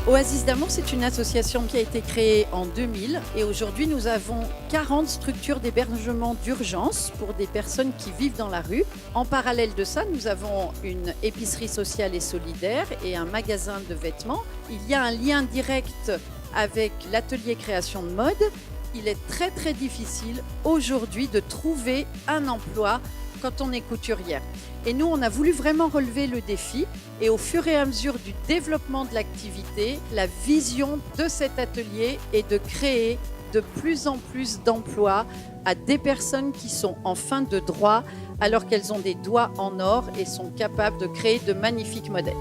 Oasis d'Amour, c'est une association qui a été créée en 2000 et aujourd'hui nous avons 40 structures d'hébergement d'urgence pour des personnes qui vivent dans la rue. En parallèle de ça, nous avons une épicerie sociale et solidaire et un magasin de vêtements. Il y a un lien direct avec l'atelier création de mode. Il est très très difficile aujourd'hui de trouver un emploi quand on est couturière. Et nous, on a voulu vraiment relever le défi et au fur et à mesure du développement de l'activité, la vision de cet atelier est de créer de plus en plus d'emplois à des personnes qui sont en fin de droit alors qu'elles ont des doigts en or et sont capables de créer de magnifiques modèles.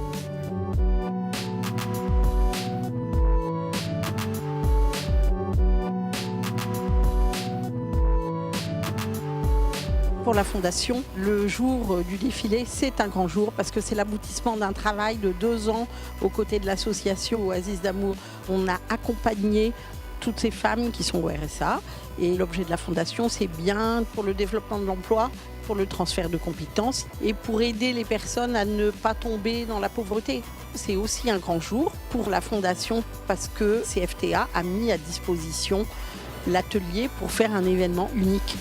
Pour la Fondation, le jour du défilé, c'est un grand jour parce que c'est l'aboutissement d'un travail de 2 ans aux côtés de l'association Oasis d'Amour. On a accompagné toutes ces femmes qui sont au RSA et l'objet de la Fondation, c'est bien pour le développement de l'emploi, pour le transfert de compétences et pour aider les personnes à ne pas tomber dans la pauvreté. C'est aussi un grand jour pour la Fondation parce que CFTA a mis à disposition l'atelier pour faire un événement unique.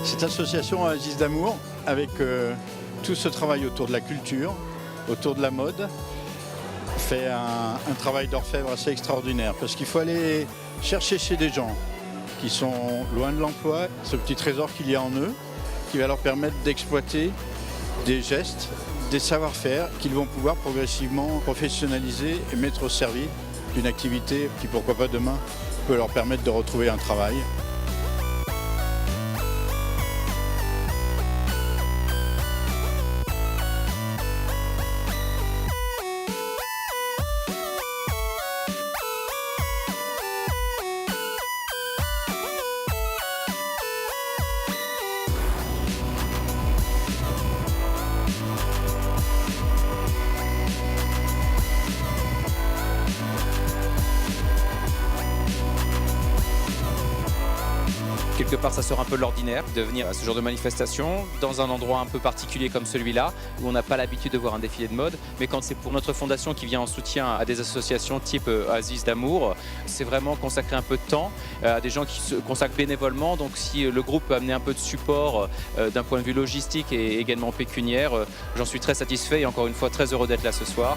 Cette association Oasis d'Amour, avec tout ce travail autour de la culture, autour de la mode, fait un travail d'orfèvre assez extraordinaire. Parce qu'il faut aller chercher chez des gens qui sont loin de l'emploi, ce petit trésor qu'il y a en eux, qui va leur permettre d'exploiter des gestes, des savoir-faire qu'ils vont pouvoir progressivement professionnaliser et mettre au service d'une activité qui, pourquoi pas demain, peut leur permettre de retrouver un travail. Quelque part, ça sort un peu de l'ordinaire de venir à ce genre de manifestation dans un endroit un peu particulier comme celui-là, où on n'a pas l'habitude de voir un défilé de mode. Mais quand c'est pour notre fondation qui vient en soutien à des associations type Oasis d'Amour, c'est vraiment consacrer un peu de temps à des gens qui se consacrent bénévolement. Donc si le groupe peut amener un peu de support d'un point de vue logistique et également pécuniaire, j'en suis très satisfait et encore une fois très heureux d'être là ce soir.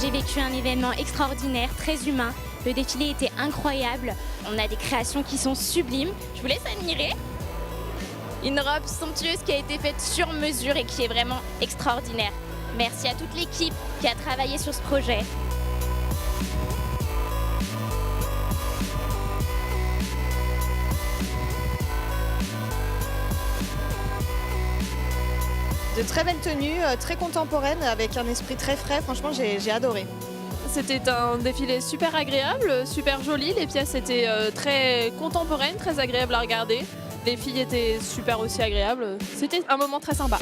J'ai vécu un événement extraordinaire, très humain. Le défilé était incroyable. On a des créations qui sont sublimes. Je vous laisse admirer. Une robe somptueuse qui a été faite sur mesure et qui est vraiment extraordinaire. Merci à toute l'équipe qui a travaillé sur ce projet. De très belles tenues, très contemporaines, avec un esprit très frais. Franchement, j'ai adoré. C'était un défilé super agréable, super joli. Les pièces étaient très contemporaines, très agréables à regarder. Les filles étaient super aussi agréables. C'était un moment très sympa.